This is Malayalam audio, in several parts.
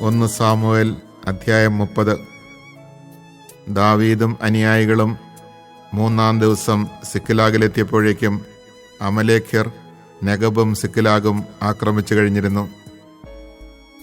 1 സാമുവേൽ അധ്യായം 30. ദാവീദും അനുയായികളും 3-ാം ദിവസം സിക്ലാഗിലെത്തിയപ്പോഴേക്കും അമലേക്യർ നെഗബും സിക്ലാഗും ആക്രമിച്ചു കഴിഞ്ഞിരുന്നു.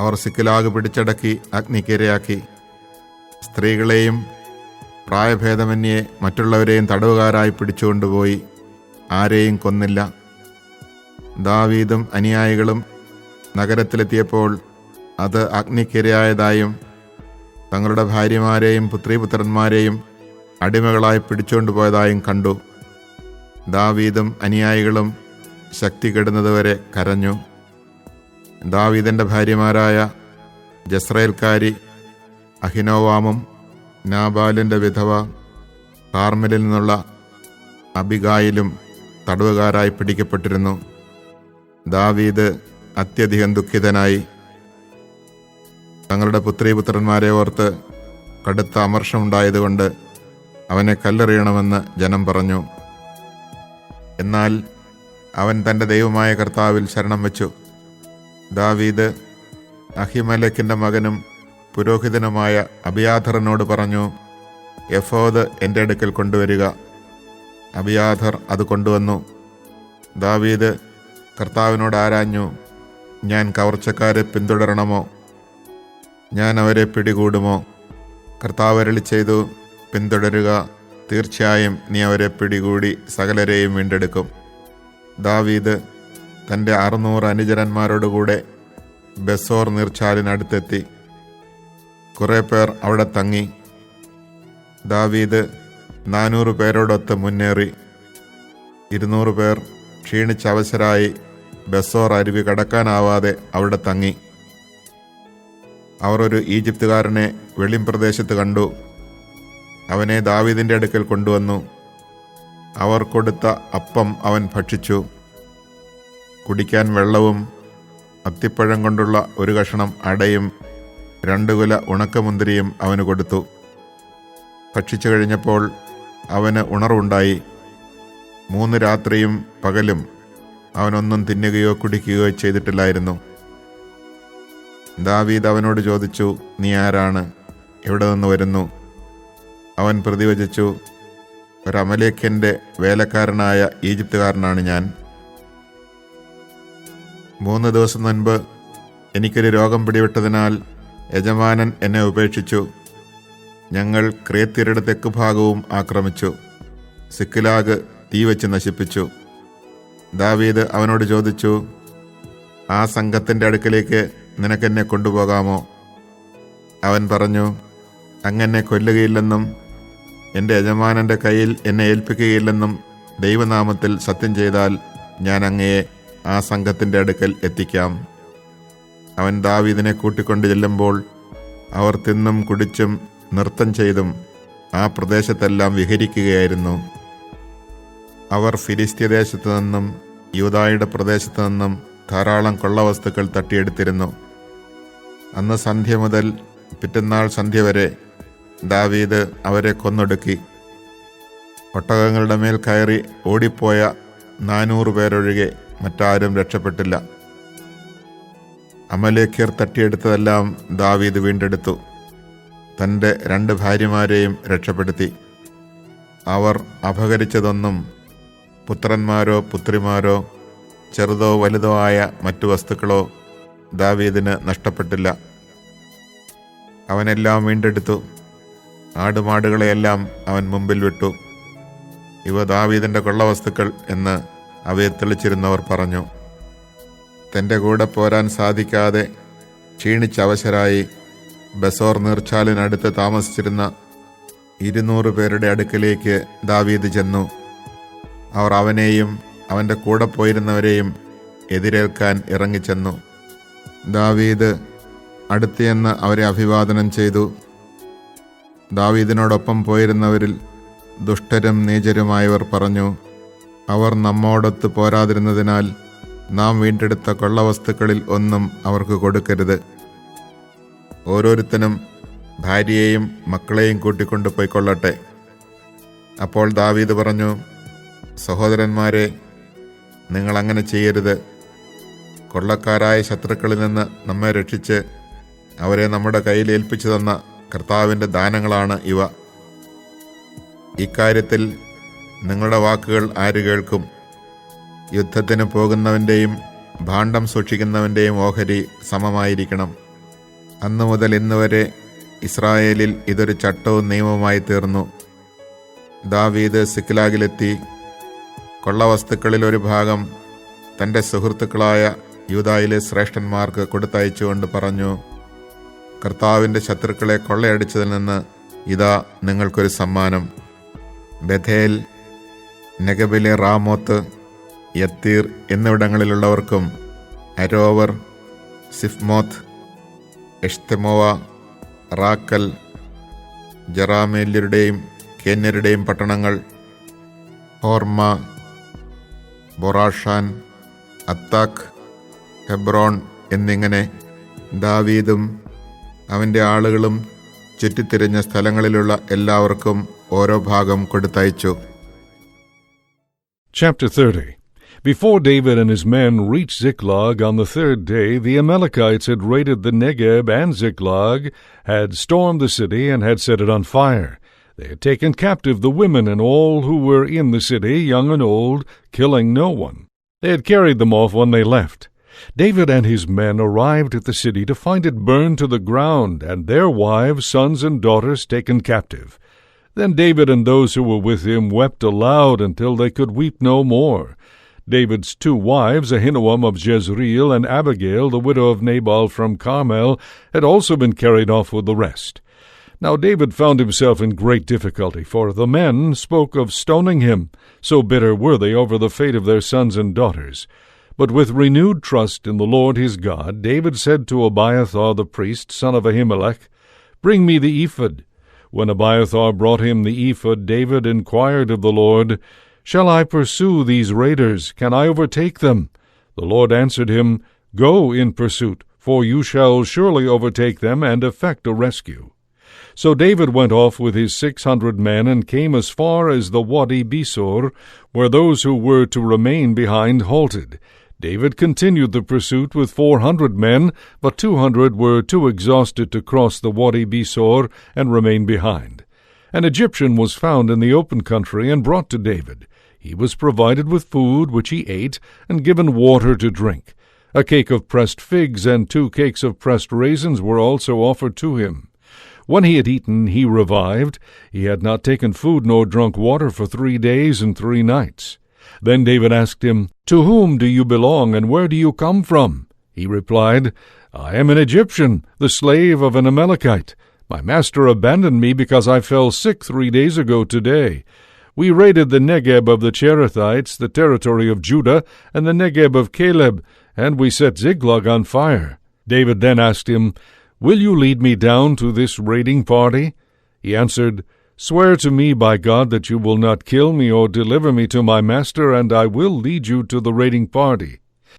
അവർ സിക്ലാഗ് പിടിച്ചടക്കി അഗ്നിക്കിരയാക്കി. സ്ത്രീകളെയും പ്രായഭേദമന്യേ മറ്റുള്ളവരെയും തടവുകാരായി പിടിച്ചുകൊണ്ടുപോയി. ആരെയും കൊന്നില്ല. ദാവീദും അനുയായികളും നഗരത്തിലെത്തിയപ്പോൾ അത് അഗ്നിക്കിരയായതായും തങ്ങളുടെ ഭാര്യമാരെയും പുത്രീപുത്രന്മാരെയും അടിമകളായി പിടിച്ചുകൊണ്ടുപോയതായും കണ്ടു. ദാവീദും അനുയായികളും ശക്തി കെടുന്നതുവരെ കരഞ്ഞു. ദാവീദിൻ്റെ ഭാര്യമാരായ ജസ്രയേൽക്കാരി അഹിനോവാമും നാബാലിൻ്റെ വിധവ കാർമെലിൽ നിന്നുള്ള അബിഗായിലും തടവുകാരായി പിടിക്കപ്പെട്ടിരുന്നു. ദാവീദ് അത്യധികം ദുഃഖിതനായി. തങ്ങളുടെ പുത്രീപുത്രന്മാരെ ഓർത്ത് കടുത്ത അമർഷമുണ്ടായതുകൊണ്ട് അവനെ കല്ലെറിയണമെന്ന് ജനം പറഞ്ഞു. എന്നാൽ അവൻ തൻ്റെ ദൈവമായ കർത്താവിൽ ശരണം വെച്ചു. ദാവീദ് അഹിമേലെക്കിൻ്റെ മകനും പുരോഹിതനുമായ അബിയാഥറിനോട് പറഞ്ഞു, എഫോദ് എൻ്റെ അടുക്കൽ കൊണ്ടുവരിക. അബിയാഥർ അത് കൊണ്ടുവന്നു. ദാവീദ് കർത്താവിനോട് ആരാഞ്ഞു, ഞാൻ കവർച്ചക്കാരെ പിന്തുടരണമോ? ഞാൻ അവരെ പിടികൂടുമോ? കർത്താവ് അരുളി ചെയ്തു, പിന്തുടരുക. തീർച്ചയായും നീ അവരെ പിടികൂടി സകലരെയും വീണ്ടെടുക്കും. ദാവീദ് തൻ്റെ 600 അനുചരന്മാരോടുകൂടെ ബെസോർ നീർച്ചാലിനടുത്തെത്തി. കുറേ പേർ അവിടെ തങ്ങി. ദാവീദ് 400 പേരോടൊത്ത് മുന്നേറി. 200 പേർ ക്ഷീണിച്ചവശരായി ബെസോർ അരുവി കടക്കാനാവാതെ അവിടെ തങ്ങി. അവർ ഒരു ഈജിപ്തുകാരനെ വെളിംപ്രദേശത്ത് കണ്ടു. അവനെ ദാവീദിൻ്റെ അടുക്കൽ കൊണ്ടുവന്നു. അവർ കൊടുത്ത അപ്പം അവൻ ഭക്ഷിച്ചു. കുടിക്കാൻ വെള്ളവും അത്തിപ്പഴം കൊണ്ടുള്ള ഒരു കഷണം അടയും 2 കുല ഉണക്കമുന്തിരിയും അവന് കൊടുത്തു. ഭക്ഷിച്ചു കഴിഞ്ഞപ്പോൾ അവന് ഉണർവുണ്ടായി. 3 രാത്രിയും പകലും അവനൊന്നും തിന്നുകയോ കുടിക്കുകയോ ചെയ്തിട്ടില്ലായിരുന്നു. ദാവീദ് അവനോട് ചോദിച്ചു, നീ ആരാണ്? എവിടെ നിന്ന് വരുന്നു? അവൻ പ്രതിവചിച്ചു, ഒരു അമലേക്യൻ്റെ വേലക്കാരനായ ഈജിപ്തുകാരനാണ് ഞാൻ. 3 ദിവസം മുൻപ് എനിക്കൊരു രോഗം പിടിവിട്ടതിനാൽ യജമാനൻ എന്നെ ഉപേക്ഷിച്ചു. ഞങ്ങൾ ക്രേത്യരുടെ തെക്ക് ഭാഗവും ആക്രമിച്ചു. സിക്ലാഗ് തീ വെച്ച് നശിപ്പിച്ചു. ദാവീദ് അവനോട് ചോദിച്ചു, ആ സംഘത്തിൻ്റെ അടുക്കലേക്ക് നിനക്കെന്നെ കൊണ്ടുപോകാമോ? അവൻ പറഞ്ഞു, അങ്ങനെ കൊല്ലുകയില്ലെന്നും എൻ്റെ യജമാനൻ്റെ കയ്യിൽ എന്നെ ഏൽപ്പിക്കുകയില്ലെന്നും ദൈവനാമത്തിൽ സത്യം ചെയ്താൽ ഞാൻ അങ്ങയെ ആ സംഘത്തിൻ്റെ അടുക്കൽ എത്തിക്കാം. അവൻ ദാവീദിനെ കൂട്ടിക്കൊണ്ട് ചെല്ലുമ്പോൾ അവർ തിന്നും കുടിച്ചും നൃത്തം ചെയ്തും ആ പ്രദേശത്തെല്ലാം വിഹരിക്കുകയായിരുന്നു. അവർ ഫിലിസ്ത്യദേശത്തു നിന്നും യൂദായുടെ പ്രദേശത്തു നിന്നും ധാരാളം കൊള്ളവസ്തുക്കൾ തട്ടിയെടുത്തിരുന്നു. അന്ന് സന്ധ്യ മുതൽ പിറ്റന്നാൾ സന്ധ്യ വരെ ദാവീദ് അവരെ കൊന്നൊടുക്കി. ഒട്ടകങ്ങളുടെ മേൽ കയറി ഓടിപ്പോയ 400 പേരൊഴികെ മറ്റാരും രക്ഷപ്പെട്ടില്ല. അമലേക്യർ തട്ടിയെടുത്തതെല്ലാം ദാവീദ് വീണ്ടെടുത്തു. തൻ്റെ 2 ഭാര്യമാരെയും രക്ഷപ്പെടുത്തി. അവർ അപഹരിച്ചതൊന്നും പുത്രന്മാരോ പുത്രിമാരോ ചെറുതോ വലുതോ ആയ മറ്റു വസ്തുക്കളോ ദാവീദിന് നഷ്ടപ്പെട്ടില്ല. അവനെല്ലാം വീണ്ടെടുത്തു. ആടുമാടുകളെയെല്ലാം അവൻ മുമ്പിൽ വിട്ടു. ഇവ ദാവീദിൻ്റെ കൊള്ളവസ്തുക്കൾ എന്ന് അവയെ തെളിച്ചിരുന്നവർ പറഞ്ഞു. തൻ്റെ കൂടെ പോരാൻ സാധിക്കാതെ ക്ഷീണിച്ചവശരായി ബെസോർ നീർച്ചാലിനടുത്ത് താമസിച്ചിരുന്ന 200 പേരുടെ അടുക്കലേക്ക് ദാവീദ് ചെന്നു. അവർ അവനെയും അവൻ്റെ കൂടെ പോയിരുന്നവരെയും എതിരേൽക്കാൻ ഇറങ്ങിച്ചെന്നു. ദാവീദ് അടുത്തുചെന്ന് അവരെ അഭിവാദനം ചെയ്തു. ദാവീദിനോടൊപ്പം പോയിരുന്നവരിൽ ദുഷ്ടരും നീചരുമായവർ പറഞ്ഞു, അവർ നമ്മോടൊത്ത് പോരാതിരുന്നതിനാൽ നാം വീണ്ടെടുത്ത കൊള്ളവസ്തുക്കളിൽ ഒന്നും അവർക്ക് കൊടുക്കരുത്. ഓരോരുത്തനും ഭാര്യയെയും മക്കളെയും കൂട്ടിക്കൊണ്ട് പോയിക്കൊള്ളട്ടെ. അപ്പോൾ ദാവീദ് പറഞ്ഞു, സഹോദരന്മാരെ, നിങ്ങൾ അങ്ങനെ ചെയ്യരുത്. കൊള്ളക്കാരായ ശത്രുക്കളിൽ നിന്ന് നമ്മെ രക്ഷിച്ച് അവരെ നമ്മുടെ കയ്യിൽ ഏൽപ്പിച്ചു തന്ന കർത്താവിൻ്റെ ദാനങ്ങളാണ് ഇവ. ഇക്കാര്യത്തിൽ നിങ്ങളുടെ വാക്കുകൾ ആര് കേൾക്കും? യുദ്ധത്തിന് പോകുന്നവൻ്റെയും ഭാണ്ഡം സൂക്ഷിക്കുന്നവൻ്റെയും ഓഹരി സമമായിരിക്കണം. അന്നു മുതൽ ഇന്ന് വരെ ഇസ്രായേലിൽ ഇതൊരു ചട്ടവും നിയമവുമായി തീർന്നു. ദാവീദ് സിക്ലാഗിലെത്തി കൊള്ളവസ്തുക്കളിൽ ഒരു ഭാഗം തൻ്റെ സുഹൃത്തുക്കളായ യൂദായിലെ ശ്രേഷ്ഠന്മാർക്ക് കൊടുത്തയച്ചുകൊണ്ട് പറഞ്ഞു, കർത്താവിൻ്റെ ശത്രുക്കളെ കൊള്ളയടിച്ചതിൽ നിന്ന് ഇതാ നിങ്ങൾക്കൊരു സമ്മാനം. ബഥേൽ, നെഗബിലെ റാമോത്ത്, യത്തീർ എന്നിവിടങ്ങളിലുള്ളവർക്കും അരോവർ, സിഫ്മോത്ത്, എഷ്തെമോവ, റാക്കൽ, ജറാമേല്യരുടെയും കേന്യരുടെയും പട്ടണങ്ങൾ, ഹോർമ, ബൊറാഷാൻ, അത്താക്ക്, ഹെബ്രോൺ എന്നിങ്ങനെ ദാവീദും അവൻ്റെ ആളുകളും ചുറ്റിത്തിരിഞ്ഞ സ്ഥലങ്ങളിലുള്ള എല്ലാവർക്കും ഓരോ ഭാഗം കൊടുത്തയച്ചു. Chapter 30. Before David and his men reached Ziklag on the third day, the Amalekites had raided the Negeb and Ziklag, had stormed the city, and had set it on fire. They had taken captive the women and all who were in the city, young and old, killing no one. They had carried them off when they left. David and his men arrived at the city to find it burned to the ground, and their wives, sons, and daughters taken captive. Then David and those who were with him wept aloud until they could weep no more. David's 2 wives, Ahinoam of Jezreel and Abigail, the widow of Nabal from Carmel, had also been carried off with the rest. Now David found himself in great difficulty, for the men spoke of stoning him, so bitter were they over the fate of their sons and daughters. But with renewed trust in the Lord his God, David said to Abiathar the priest, son of Ahimelech, "Bring me the ephod." When Abiathar brought him the ephod, David inquired of the Lord, "Shall I pursue these raiders? Can I overtake them?" The Lord answered him, "Go in pursuit, for you shall surely overtake them and effect a rescue." So David went off with his 600 men and came as far as the Wadi Besor, where those who were to remain behind halted. David continued the pursuit with 400 men, but 200 were too exhausted to cross the Wadi Besor and remain behind. An Egyptian was found in the open country and brought to David. He was provided with food, which he ate, and given water to drink. A cake of pressed figs and 2 cakes of pressed raisins were also offered to him. When he had eaten, he revived. He had not taken food nor drunk water for 3 days and 3 nights. Then David asked him, "To whom do you belong, and where do you come from?" He replied, "I am an Egyptian, the slave of an Amalekite. My master abandoned me because I fell sick 3 days ago today. We raided the Negeb of the Cherethites, the territory of Judah, and the Negeb of Caleb, and we set Ziklag on fire." David then asked him, "Will you lead me down to this raiding party?" He answered, "Swear to me by God that you will not kill me or deliver me to my master, and I will lead you to the raiding party."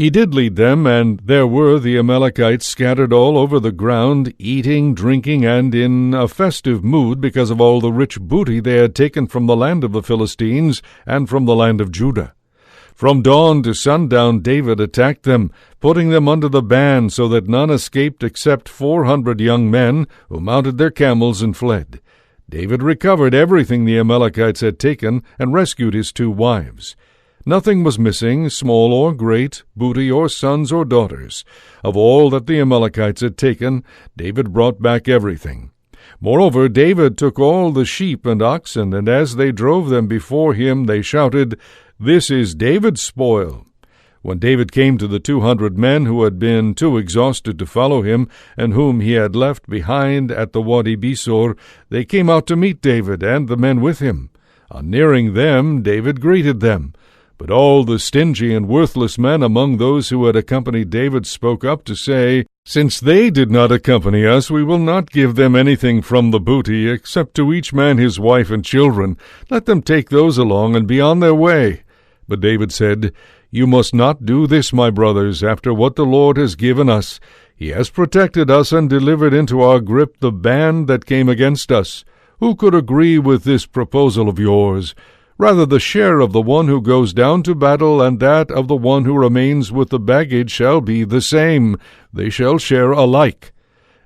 He did lead them, and there were the Amalekites scattered all over the ground, eating, drinking, and in a festive mood because of all the rich booty they had taken from the land of the Philistines and from the land of Judah. From dawn to sundown David attacked them, putting them under the ban so that none escaped except 400 young men who mounted their camels and fled. David recovered everything the Amalekites had taken and rescued his 2 wives. Nothing was missing, small or great, booty or sons or daughters. Of all that the Amalekites had taken, David brought back everything. Moreover, David took all the sheep and oxen, and as they drove them before him, they shouted, "This is David's spoil." When David came to the 200 men who had been too exhausted to follow him, and whom he had left behind at the Wadi Besor, they came out to meet David and the men with him. On nearing them, David greeted them. But all the stingy and worthless men among those who had accompanied David spoke up to say, "Since they did not accompany us, we will not give them anything from the booty, except to each man his wife and children. Let them take those along and be on their way." But David said, "You must not do this, my brothers, after what the Lord has given us. He has protected us and delivered into our grip the band that came against us. Who could agree with this proposal of yours? Rather, the share of the one who goes down to battle and that of the one who remains with the baggage shall be the same. They shall share alike."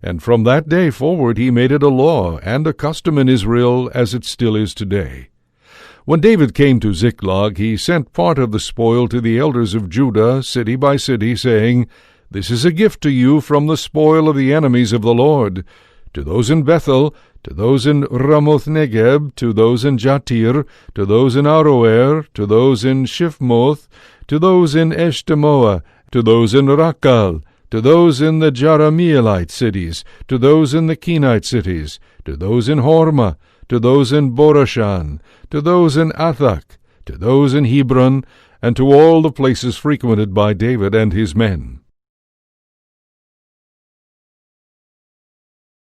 And from that day forward he made it a law and a custom in Israel, as it still is today. When David came to Ziklag, he sent part of the spoil to the elders of Judah, city by city, saying, This is a gift to you from the spoil of the enemies of the Lord. To those in Bethel, to those in Ramoth-Negeb, to those in Jatir, to those in Aroer, to those in Shifmoth, to those in Eshtemoa, to those in Rakal, to those in the Jerahmeelite cities, to those in the Kenite cities, to those in Hormah, to those in Borashan, to those in Athak, to those in Hebron, and to all the places frequented by David and his men.